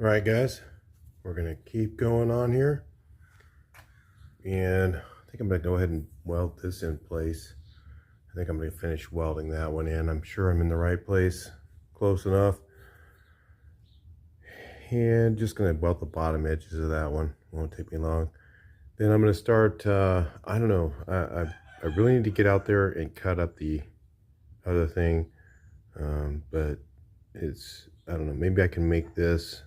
All right, guys, we're gonna keep going on here, and I think I'm gonna go ahead and weld this in place. I think I'm gonna finish welding that one in. I'm sure I'm in the right place, close enough, and just gonna weld the bottom edges of that one. Won't take me long. Then I'm gonna start. I don't know. I really need to get out there and cut up the other thing, but I don't know. Maybe I can make this.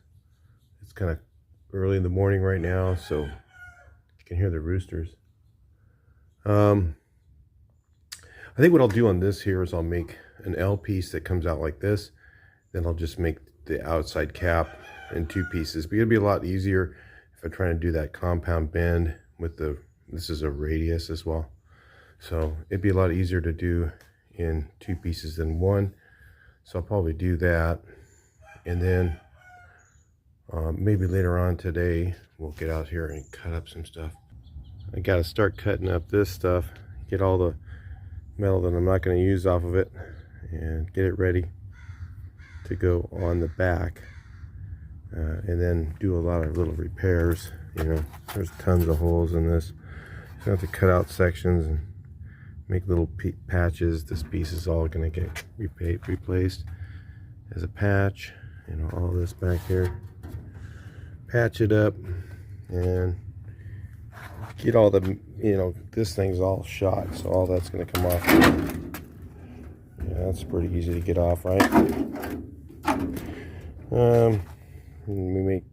It's kind of early in the morning right now, so you can hear the roosters. I think what I'll do on this here is I'll make an L piece that comes out like this. Then I'll just make the outside cap in two pieces. But it'll be a lot easier if I try to do that compound bend with this is a radius as well. So it'd be a lot easier to do in two pieces than one. So I'll probably do that. And then maybe later on today, we'll get out here and cut up some stuff. I got to start cutting up this stuff, get all the metal that I'm not going to use off of it, and get it ready to go on the back. And then do a lot of little repairs. You know, there's tons of holes in this. So I have to cut out sections and make little patches. This piece is all going to get replaced as a patch. You know, all this back here. Patch it up and get all the, you know, this thing's all shot, so all that's going to come off. Yeah, that's pretty easy to get off, right? We may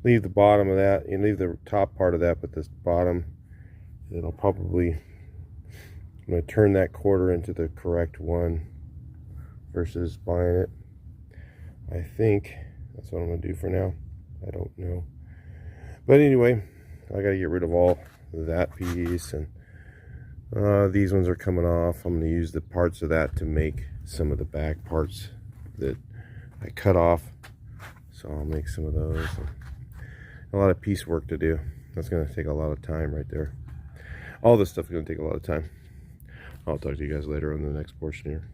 leave the bottom of that and leave the top part of that, but this bottom, it'll probably, I'm going to turn that quarter into the correct one versus buying it. I think that's what I'm going to do for now. I don't know. But anyway, I got to get rid of all that piece, and these ones are coming off. I'm going to use the parts of that to make some of the back parts that I cut off. So I'll make some of those. A lot of piece work to do. That's going to take a lot of time right there. All this stuff is going to take a lot of time. I'll talk to you guys later on the next portion here.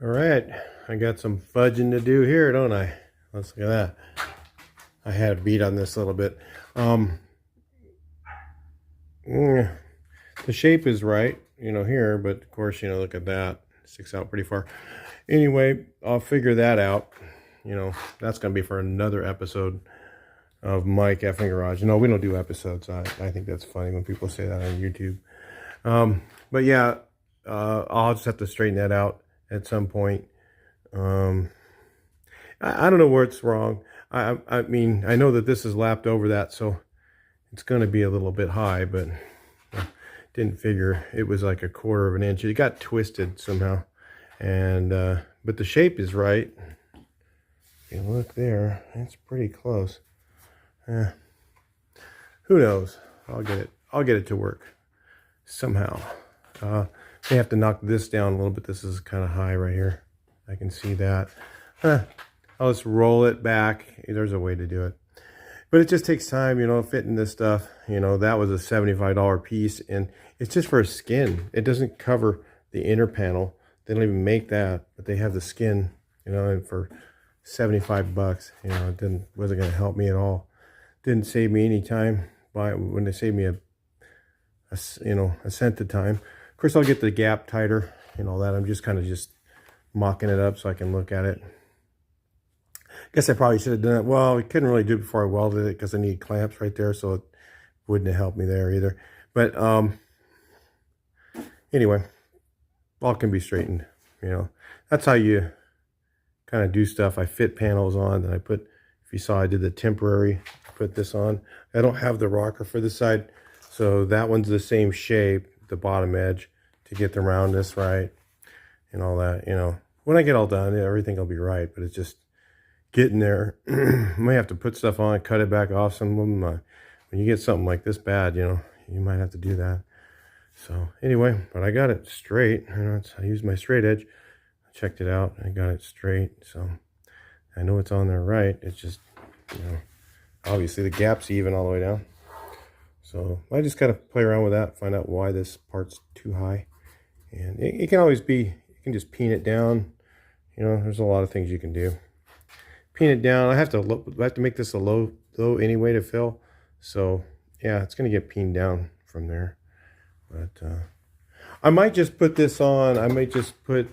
All right, I got some fudging to do here, don't I? Let's look at that. I had a beat on this a little bit. The shape is right, you know, here, but of course, you know, look at that. It sticks out pretty far. Anyway, I'll figure that out. You know, that's going to be for another episode of Mike Effing Garage. No, we don't do episodes. I think that's funny when people say that on YouTube. But yeah, I'll just have to straighten that out at some point. I don't know where it's wrong. I mean, I know that this is lapped over that, so it's going to be a little bit high, but I didn't figure it was like 1/4 of an inch. It got twisted somehow, and but the shape is right. If you look there, it's pretty close. Who knows? I'll get it to work somehow. May have to knock this down a little bit. This is kind of high right here. I can see that. I'll just roll it back. There's a way to do it. But it just takes time, you know, fitting this stuff. You know, that was a $75 piece, and it's just for a skin. It doesn't cover the inner panel. They don't even make that, but they have the skin, you know, and for 75 bucks, you know, it wasn't going to help me at all. Didn't save me any time when they saved me a cent of time. Of course, I'll get the gap tighter and all that. I'm just kind of just mocking it up so I can look at it. Guess I probably should have done it. Well, I couldn't really do it before I welded it because I need clamps right there, so it wouldn't have helped me there either. But anyway, all can be straightened. You know, that's how you kind of do stuff. I fit panels on, then I put. If you saw, I did the temporary. Put this on. I don't have the rocker for this side, so that one's the same shape, the bottom edge, to get the roundness right and all that. You know, when I get all done, everything will be right. But it's just getting there. I may have to put stuff on, cut it back off. Some of them, when you get something like this bad, you know, you might have to do that. So anyway, but I got it straight. You know, I used my straight edge. I checked it out. I got it straight. So I know it's on there right. It's just, you know, obviously the gap's even all the way down. So I just gotta play around with that, find out why this part's too high. And it can always be, you can just peen it down. You know, there's a lot of things you can do. Peen it down. I have to make this a low anyway to fill. So yeah, it's gonna get peened down from there. But I might just put this on. I might just put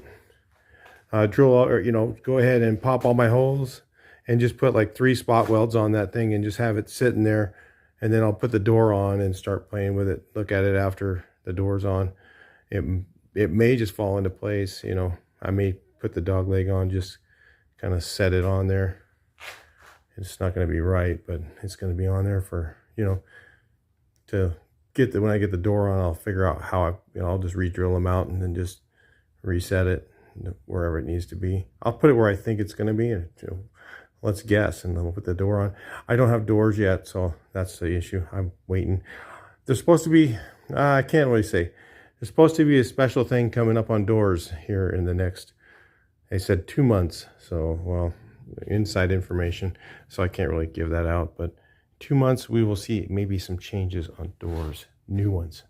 drill, or you know, go ahead and pop all my holes and just put like 3 spot welds on that thing and just have it sitting there. And then I'll put the door on and start playing with it. Look at it after the door's on. It may just fall into place. You know, I may put the dog leg on, just kind of set it on there. It's not going to be right, but it's going to be on there for, you know, to get when I get the door on, I'll figure out how I'll just re-drill them out and then just reset it wherever it needs to be. I'll put it where I think it's going to be. And, you know, let's guess, and then we'll put the door on. I don't have doors yet, so that's the issue. I'm waiting. There's supposed to be, I can't really say. There's supposed to be a special thing coming up on doors here in the next, they said 2 months. So, well, inside information. So I can't really give that out. But 2 months, we will see maybe some changes on doors, new ones.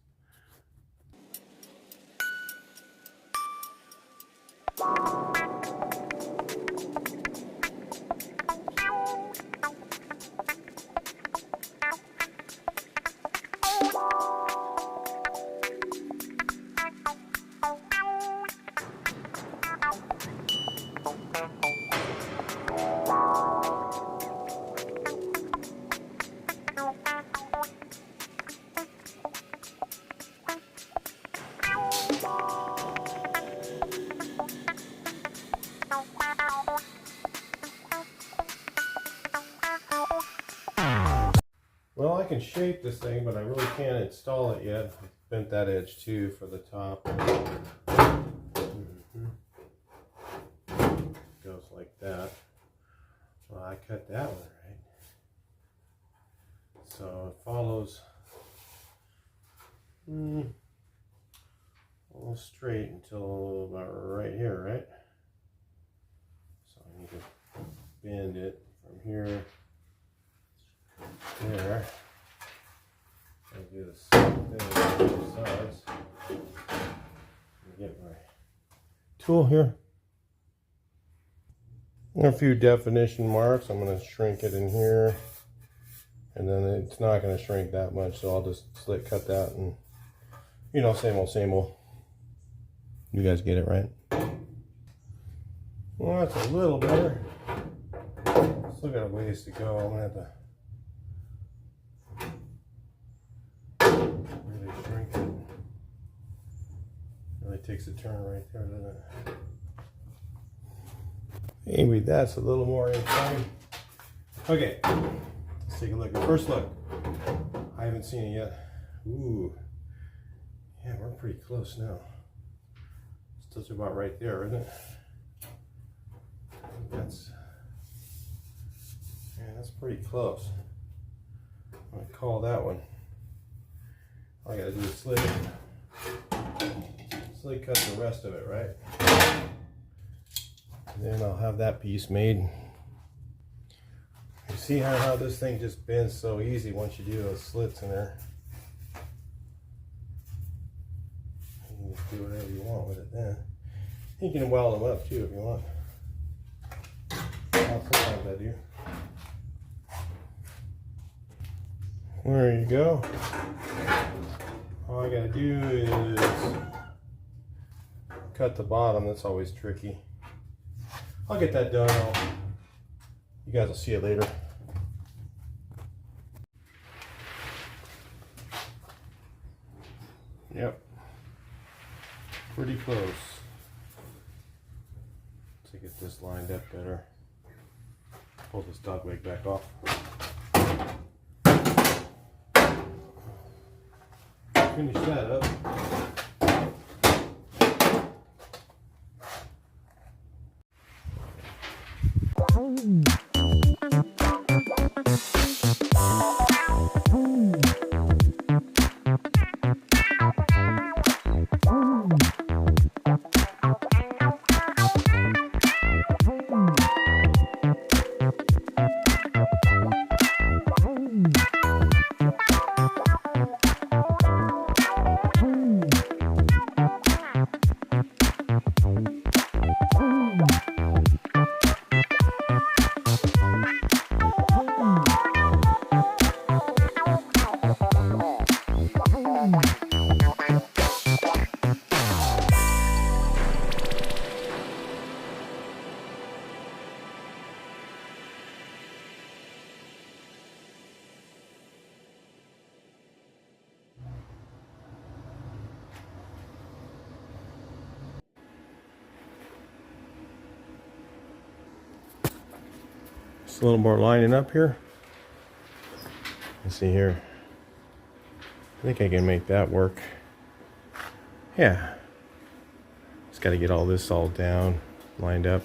Well, I can shape this thing, but I really can't install it yet. I bent that edge too for the top. Goes like that. Well, I cut that one right. So it follows all straight until about right here, right? So I need to bend it from here there. I do the same thing on both sides. Get my tool here. A few definition marks. I'm going to shrink it in here. And then it's not going to shrink that much, so I'll just slit cut that and, you know, same old, same old. You guys get it, right? Well, that's a little better. Still got a ways to go. I'm going to have to really shrink it. Really takes a turn right there, doesn't it? Maybe that's a little more in frame. Okay, let's take a look. First look. I haven't seen it yet. Ooh. Yeah, we're pretty close now. Still about right there, isn't it? That's pretty close. I'm gonna call that one. All I gotta do is slit cut the rest of it, right? And then I'll have that piece made. You see how this thing just bends so easy once you do those slits in there. You can just do whatever you want with it then. You can weld them up too if you want. Sometimes I do. There you go. All I gotta do is cut the bottom. That's always tricky. I'll get that done. You guys will see it later. Yep. Pretty close. To get this lined up better. Pull this dog leg back off. Finish that up. Just a little more lining up here. Let's see here. I think I can make that work. Yeah. Just got to get all this all down, lined up.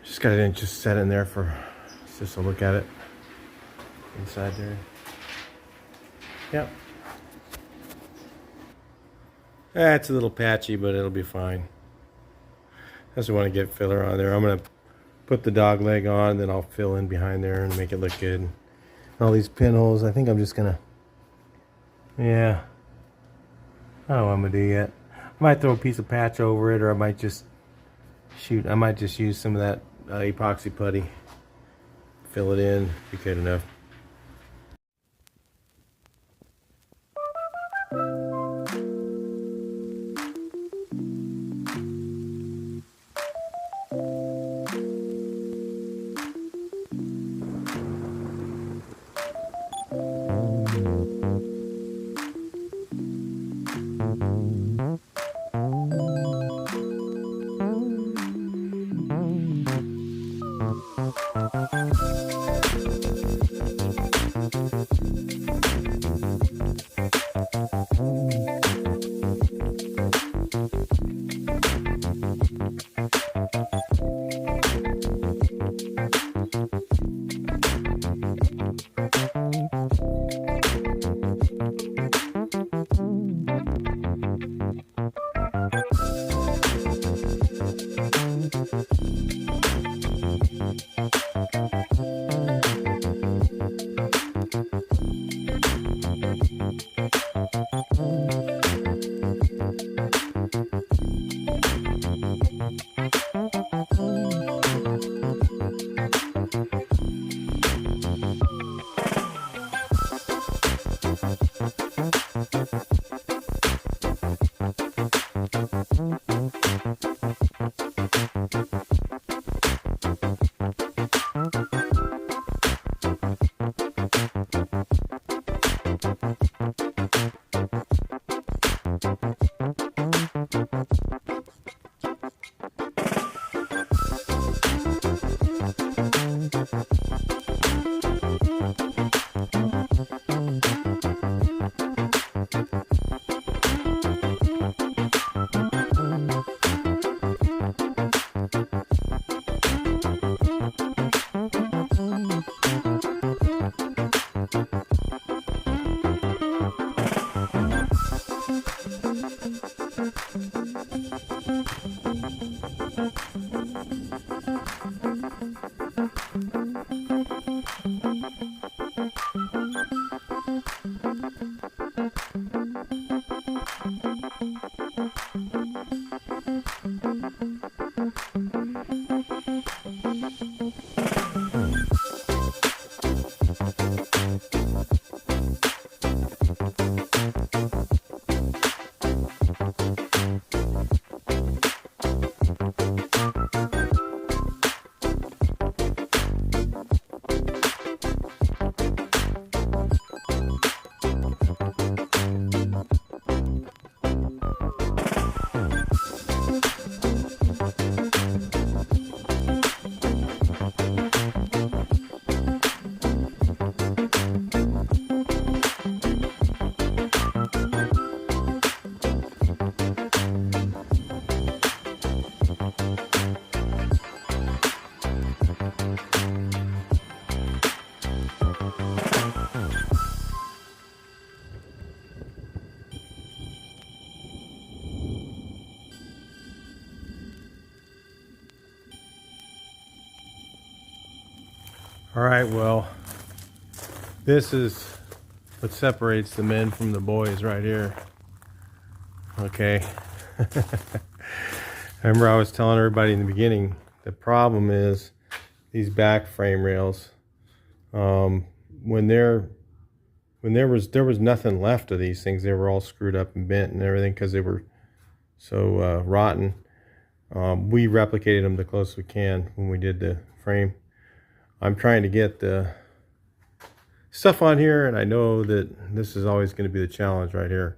Just got to just set it in there for just a look at it inside there. Yep. It's a little patchy, but it'll be fine. I just want to get filler on there. I'm going to put the dog leg on, then I'll fill in behind there and make it look good. All these pinholes, I think I'm just going to, yeah. I don't know what I'm going to do yet. I might throw a piece of patch over it, or I might just I might just use some of that epoxy putty. Fill it in, be good enough. All right, well, this is what separates the men from the boys right here. Okay. Remember I was telling everybody in the beginning, the problem is these back frame rails. When there was nothing left of these things, they were all screwed up and bent and everything because they were so rotten. We replicated them the closest we can when we did the frame. I'm trying to get the stuff on here, and I know that this is always going to be the challenge right here.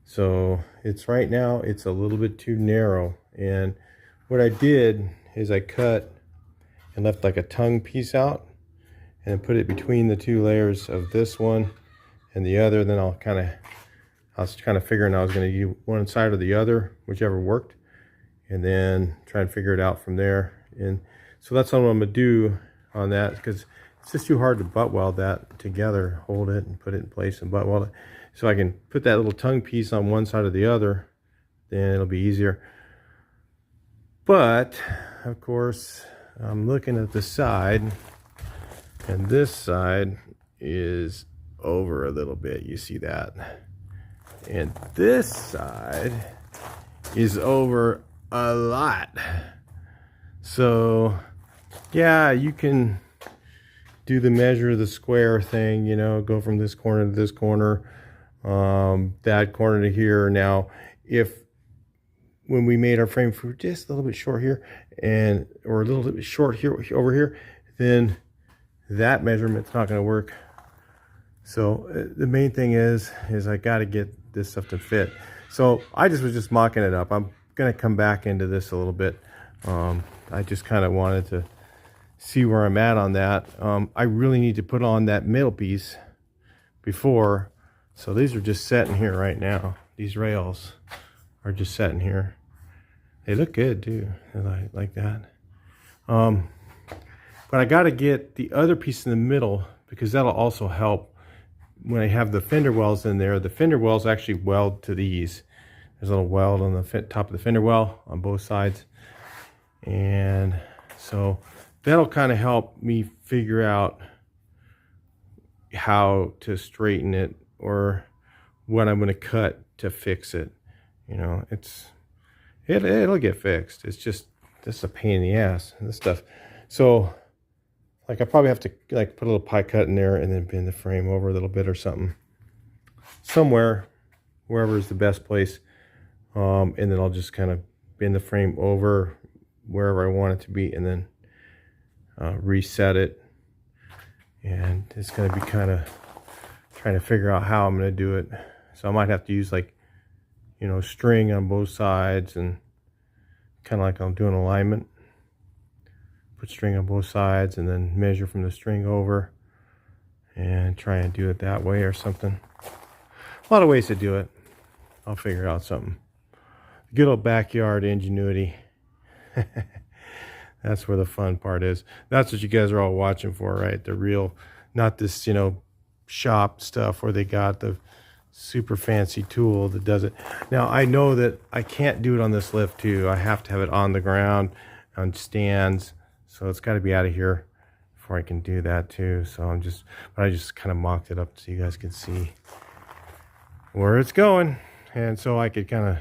So it's right now, it's a little bit too narrow. And what I did is I cut and left like a tongue piece out and put it between the two layers of this one and the other. Then I was kind of figuring I was going to do one side or the other, whichever worked, and then try and figure it out from there. And so that's what I'm going to do on that, because it's just too hard to butt weld that together, hold it and put it in place and butt weld it. So I can put that little tongue piece on one side or the other, then it'll be easier. But of course, I'm looking at the side, and this side is over a little bit. You see that? And this side is over a lot. So yeah, you can do the measure of the square thing, you know, go from this corner to this corner, that corner to here. Now, when we made our frame for just a little bit short here, or a little bit short here over here, then that measurement's not going to work. So the main thing is I got to get this stuff to fit. So I was just mocking it up. I'm going to come back into this a little bit. I just kind of wanted to see where I'm at on that. I really need to put on that middle piece before. So these are just setting here right now. These rails are just setting here. They look good too. I like that. But I got to get the other piece in the middle, because that'll also help when I have the fender wells in there. The fender wells actually weld to these. There's a little weld on the top of the fender well on both sides. And so that'll kind of help me figure out how to straighten it, or what I'm going to cut to fix it. You know, it'll get fixed. It's just a pain in the ass, this stuff. So like I probably have to like put a little pie cut in there and then bend the frame over a little bit or something. Somewhere, wherever is the best place. And then I'll just kind of bend the frame over wherever I want it to be, and then reset it. And it's going to be kind of trying to figure out how I'm going to do it. So I might have to use, like, you know, string on both sides, and kind of like I'm doing alignment. Put string on both sides and then measure from the string over and try and do it that way or something. A lot of ways to do it. I'll figure out something. Good old backyard ingenuity. That's where the fun part is. That's what you guys are all watching for, right? The real, not this, you know, shop stuff where they got the super fancy tool that does it. Now, I know that I can't do it on this lift too. I have to have it on the ground, on stands. So it's got to be out of here before I can do that too. So I just kind of mocked it up so you guys can see where it's going. And so I could kind of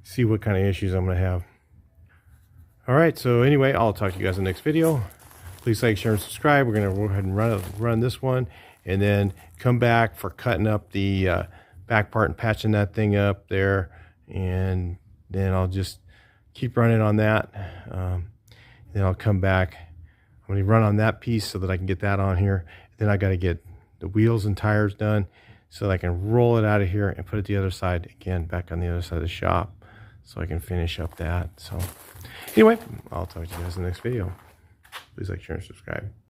see what kind of issues I'm going to have. All right, so anyway, I'll talk to you guys in the next video. Please like, share, and subscribe. We're going to go ahead and run this one, and then come back for cutting up the back part and patching that thing up there. And then I'll just keep running on that. Then I'll come back. I'm going to run on that piece so that I can get that on here. Then I got to get the wheels and tires done so that I can roll it out of here and put it the other side, again, back on the other side of the shop, so I can finish up that. So anyway, I'll talk to you guys in the next video. Please like, share, and subscribe.